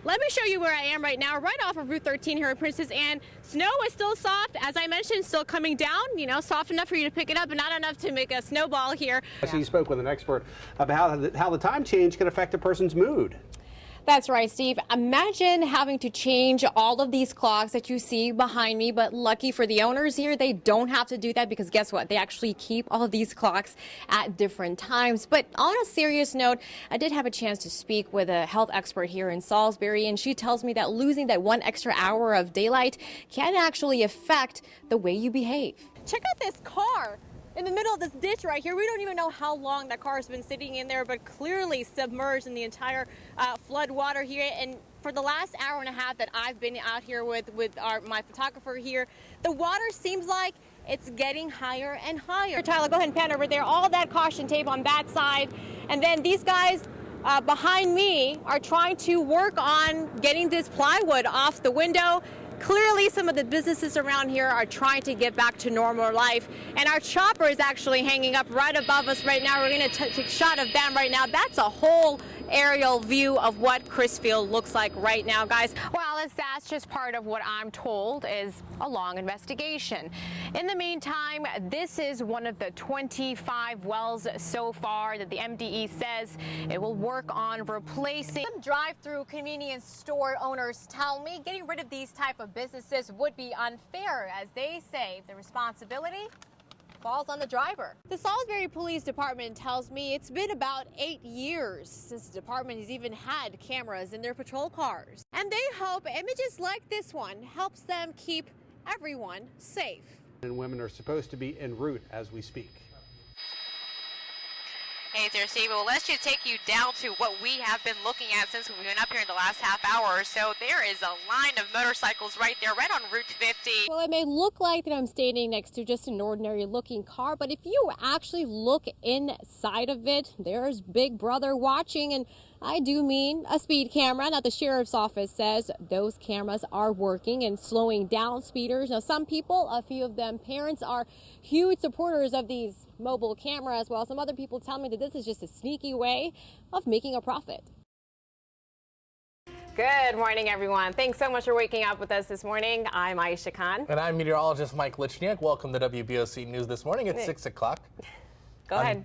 Let me show you where I am right now, right off of Route 13 here in Princess Anne. Snow is still soft, as I mentioned, still coming down, you know, soft enough for you to pick it up, but not enough to make a snowball here. So you spoke with an expert about how the time change can affect a person's mood. That's right, Steve. Imagine having to change all of these clocks that you see behind me, but lucky for the owners here, they don't have to do that because guess what? They actually keep all of these clocks at different times. But on a serious note, I did have a chance to speak with a health expert here in Salisbury, and she tells me that losing that 1 extra hour of daylight can actually affect the way you behave. Check out this car in the middle of this ditch right here. We don't even know how long that car has been sitting in there, but clearly submerged in the entire flood water here. And for the last hour and a half that I've been out here with my photographer here, the water seems like it's getting higher and higher. Tyler, go ahead and pan over there. All that caution tape on that side. And then these guys behind me are trying to work on getting this plywood off the window. Clearly, some of the businesses around here are trying to get back to normal life. And our chopper is actually hanging up right above us right now. We're going to take a shot of them right now. That's a whole aerial view of what Crisfield looks like right now, guys. Well, that's just part of what I'm told is a long investigation. In the meantime, this is one of the 25 wells so far that the MDE says it will work on replacing. Some drive-through convenience store owners tell me getting rid of these type of businesses would be unfair, as they say the responsibility falls on the driver. The Salisbury Police Department tells me it's been about 8 years since the department has even had cameras in their patrol cars. And they hope images like this one helps them keep everyone safe. And women are supposed to be en route as we speak. Hey there, Steve. Well, let's just take you down to what we have been looking at since we've been up here in the last half hour or so. There is a line of motorcycles right there, right on Route 50. Well, it may look like that I'm standing next to just an ordinary looking car, but if you actually look inside of it, there's Big Brother watching, and I do mean a speed camera. Now, the sheriff's office says those cameras are working and slowing down speeders. Now, some people, a few of them parents, are huge supporters of these mobile cameras, while some other people tell me that this is just a sneaky way of making a profit. Good morning, everyone. Thanks so much for waking up with us this morning. I'm Ayesha Khan. And I'm meteorologist Mike Lichniak. Welcome to WBOC News this morning at 6 o'clock. Go ahead.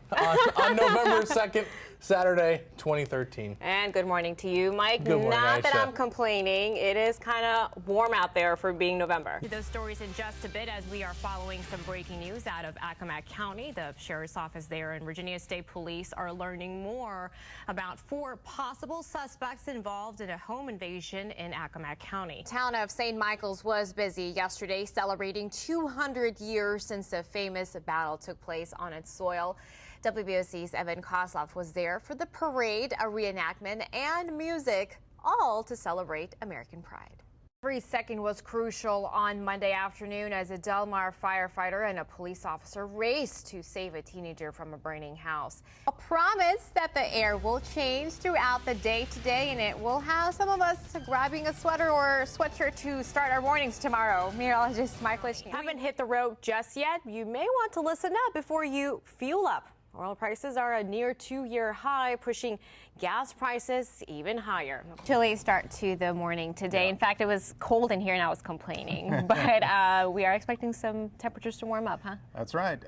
On November 2nd, Saturday, 2013. And good morning to you, Mike. Good morning, Not that Ayesha. I'm complaining. It is kind of warm out there for being November. Those stories in just a bit as we are following some breaking news out of Accomack County. The sheriff's office there and Virginia State Police are learning more about 4 possible suspects involved in a home invasion in Accomack County. The town of St. Michael's was busy yesterday celebrating 200 years since the famous battle took place on its soil. WBOC's Evan Kosloff was there for the parade, a reenactment, and music, all to celebrate American pride. Every second was crucial on Monday afternoon as a Del Mar firefighter and a police officer raced to save a teenager from a burning house. A promise that the air will change throughout the day today, and it will have some of us grabbing a sweater or sweatshirt to start our mornings tomorrow. Meteorologist Mike Lichniak. Haven't hit the road just yet. You may want to listen up before you fuel up. Oil prices are a near 2-year high, pushing gas prices even higher. Chilly start to the morning today. Yeah. In fact, it was cold in here and I was complaining. But we are expecting some temperatures to warm up, huh? That's right.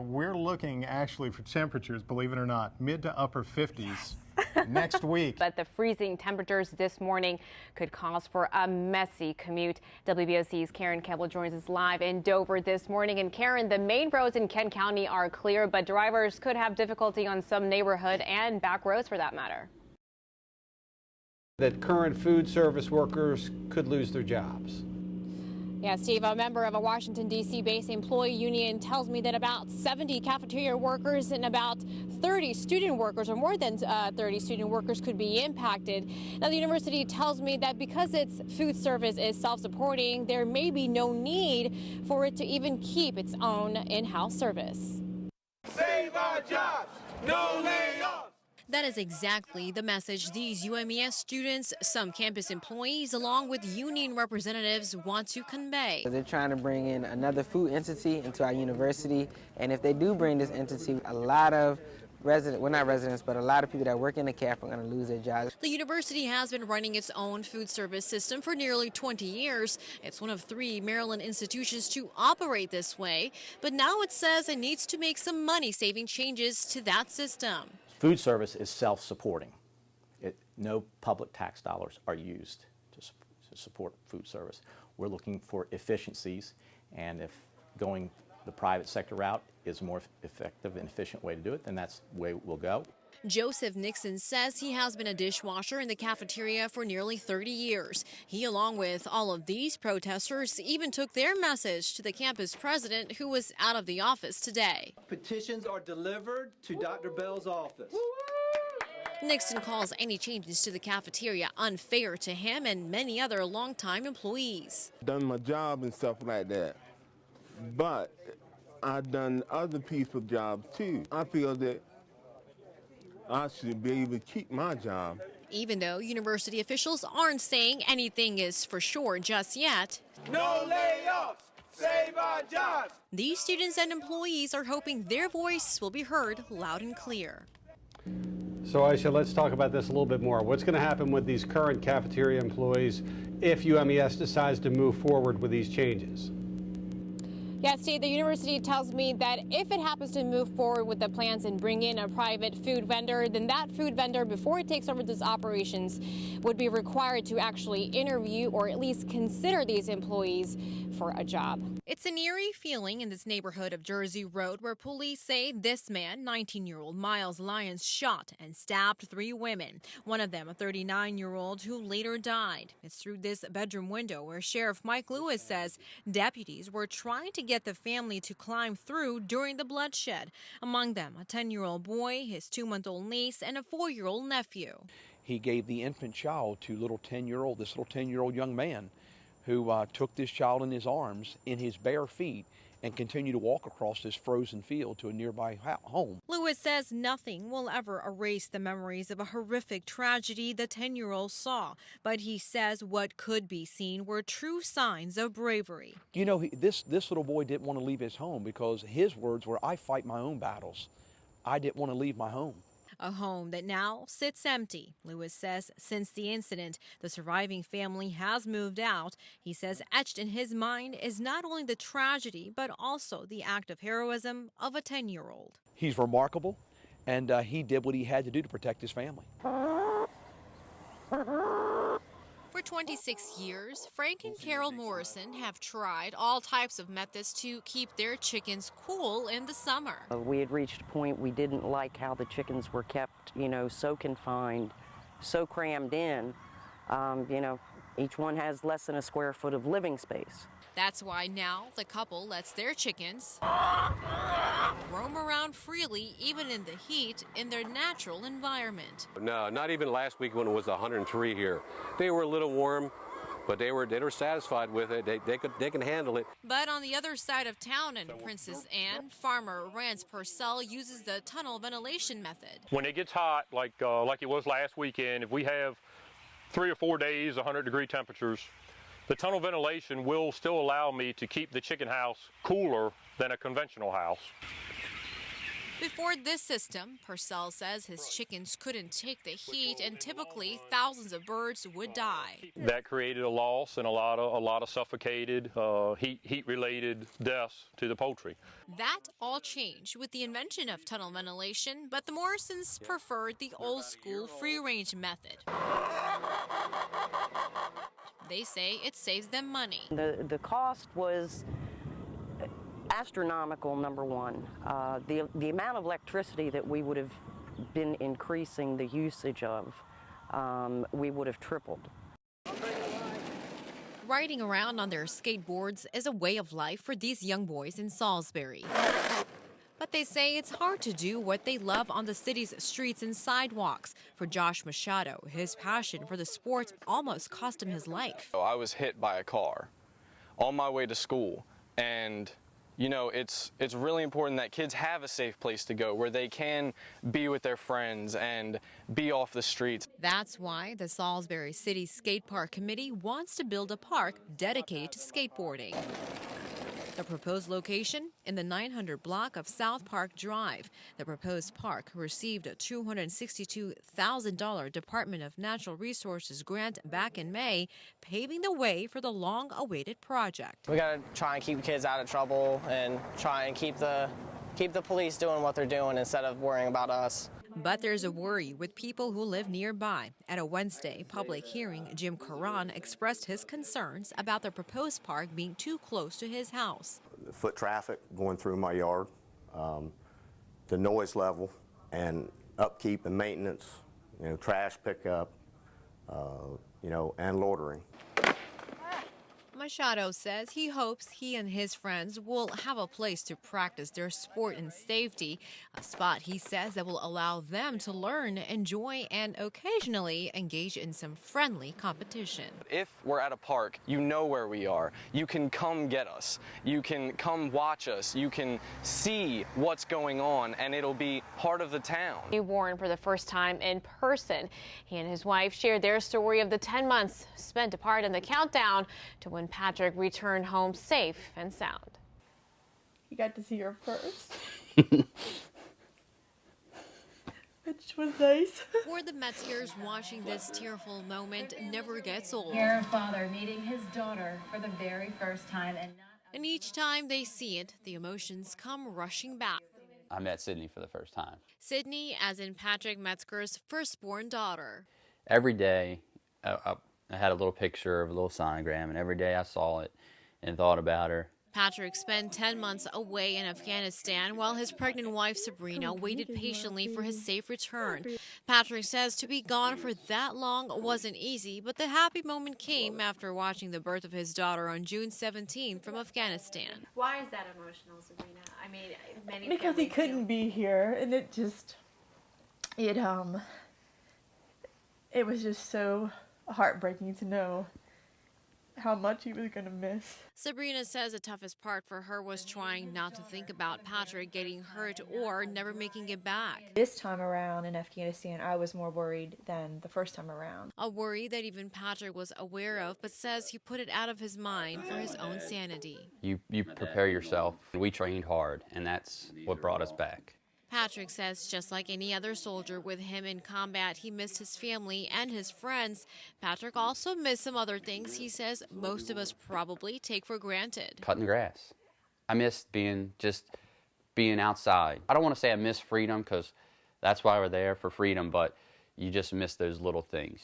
We're looking actually for temperatures, believe it or not, mid to upper 50s. Yes. Next week. But the freezing temperatures this morning could cause for a messy commute. WBOC's Karen Campbell joins us live in Dover this morning. And Karen, the main roads in Kent County are clear, but drivers could have difficulty on some neighborhood and back roads for that matter. That current food service workers could lose their jobs. Yeah, Steve, a member of a Washington, D.C.-based employee union tells me that about 70 cafeteria workers and about 30 student workers, or more than 30 student workers, could be impacted. Now, the university tells me that because its food service is self-supporting, there may be no need for it to even keep its own in-house service. Save our jobs, no layoffs. That is exactly the message these UMES students, some campus employees, along with union representatives want to convey. They're trying to bring in another food entity into our university, and if they do bring this entity, a lot of not residents, but a lot of people that work in the caf are going to lose their jobs. The university has been running its own food service system for nearly 20 years. It's one of 3 Maryland institutions to operate this way, but now it says it needs to make some money-saving changes to that system. Food service is self-supporting. No public tax dollars are used to support food service. We're looking for efficiencies, and if going the private sector route is a more effective and efficient way to do it, then that's the way we'll go. Joseph Nixon says he has been a dishwasher in the cafeteria for nearly 30 years. He, along with all of these protesters, even took their message to the campus president, who was out of the office today. Petitions are delivered to Dr. Bell's office. Nixon calls any changes to the cafeteria unfair to him and many other longtime employees. Done my job and stuff like that, but I've done other people's jobs too. I feel that I should be able to keep my job. Even though university officials aren't saying anything is for sure just yet. No layoffs! Save our jobs! These students and employees are hoping their voice will be heard loud and clear. So, Ayesha, let's talk about this a little bit more. What's going to happen with these current cafeteria employees if UMES decides to move forward with these changes? Yeah, Steve, the university tells me that if it happens to move forward with the plans and bring in a private food vendor, then that food vendor, before it takes over these operations, would be required to actually interview or at least consider these employees for a job. It's an eerie feeling in this neighborhood of Jersey Road where police say this man, 19-year-old Miles Lyons, shot and stabbed 3 women, one of them a 39-year-old who later died. It's through this bedroom window where Sheriff Mike Lewis says deputies were trying to get the family to climb through during the bloodshed. Among them, a 10-year-old boy, his 2-month-old niece, and a 4-year-old nephew. He gave the infant child to this little 10-year-old young man who took this child in his arms in his bare feet and continued to walk across this frozen field to a nearby home. Lewis says nothing will ever erase the memories of a horrific tragedy the 10-year-old saw, but he says what could be seen were true signs of bravery. You know, this little boy didn't want to leave his home because his words were, "I fight my own battles. I didn't want to leave my home." A home that now sits empty. Lewis says since the incident, the surviving family has moved out. He says etched in his mind is not only the tragedy, but also the act of heroism of a 10-year-old. He's remarkable, and he did what he had to do to protect his family. For 26 years, Frank and Carol Morrison have tried all types of methods to keep their chickens cool in the summer. We had reached a point we didn't like how the chickens were kept, so confined, so crammed in. Each one has less than a square foot of living space. That's why now the couple lets their chickens roam around freely, even in the heat, in their natural environment. No, not even last week when it was 103 here. They were a little warm, but they were satisfied with it. They can handle it. But on the other side of town in Princess Anne, farmer Rance Purcell uses the tunnel ventilation method. When it gets hot, like it was last weekend, if we have 3 or 4 days, 100-degree temperatures, the tunnel ventilation will still allow me to keep the chicken house cooler than a conventional house. Before this system, Purcell says his chickens couldn't take the heat and typically thousands of birds would die. That created a loss and a lot of suffocated, heat-related deaths to the poultry. That all changed with the invention of tunnel ventilation, but the Morrisons preferred the old-school free-range method. They say it saves them money. The cost was astronomical, number one. The amount of electricity that we would have been increasing the usage of, we would have tripled. Riding around on their skateboards is a way of life for these young boys in Salisbury. But they say it's hard to do what they love on the city's streets and sidewalks. For Josh Machado, his passion for the sport almost cost him his life. I was hit by a car on my way to school, and it's really important that kids have a safe place to go where they can be with their friends and be off the streets. That's why the Salisbury City Skate Park Committee wants to build a park dedicated to skateboarding. The proposed location in the 900 block of South Park Drive. The proposed park received a $262,000 Department of Natural Resources grant back in May, paving the way for the long-awaited project. We got to try and keep kids out of trouble and try and keep the police doing what they're doing instead of worrying about us. But there's a worry with people who live nearby. At a Wednesday public hearing, Jim Caron expressed his concerns about the proposed park being too close to his house. The foot traffic going through my yard, the noise level, and upkeep and maintenance, trash pickup, and loitering. Machado says he hopes he and his friends will have a place to practice their sport in safety, a spot he says that will allow them to learn, enjoy, and occasionally engage in some friendly competition. If we're at a park, you know where we are. You can come get us. You can come watch us. You can see what's going on, and it'll be part of the town. He warned for the first time in person. He and his wife shared their story of the 10 months spent apart in the countdown to when Patrick returned home safe and sound. You got to see her first, which was nice. For the Metzgers, watching this tearful moment never gets old. Here, a father meeting his daughter for the very first time, And each time they see it, the emotions come rushing back. I met Sydney for the first time. Sydney, as in Patrick Metzger's firstborn daughter. Every day, I had a little picture of a little sonogram, and every day I saw it and thought about her. Patrick spent 10 months away in Afghanistan while his pregnant wife Sabrina waited patiently for his safe return. Patrick says to be gone for that long wasn't easy, but the happy moment came after watching the birth of his daughter on June 17 from Afghanistan. Why is that emotional, Sabrina? I mean, many because he couldn't be here, and it was just so heartbreaking to know how much he was going to miss. Sabrina says the toughest part for her was trying not to think about Patrick getting hurt or never making it back. This time around in Afghanistan, I was more worried than the first time around. A worry that even Patrick was aware of, but says he put it out of his mind for his own sanity. You prepare yourself. We trained hard, and that's what brought us back. Patrick says just like any other soldier with him in combat, he missed his family and his friends. Patrick also missed some other things he says most of us probably take for granted. Cutting grass. I missed being outside. I don't want to say I miss freedom because that's why we're there, for freedom, but you just miss those little things,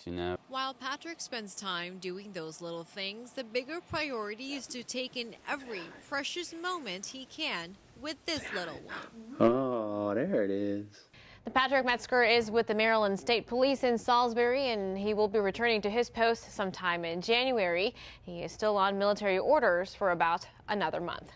While Patrick spends time doing those little things, the bigger priority is to take in every precious moment he can with this little one. Oh, there it is. The Patrick Metzger is with the Maryland State Police in Salisbury, and he will be returning to his post sometime in January. He is still on military orders for about another month.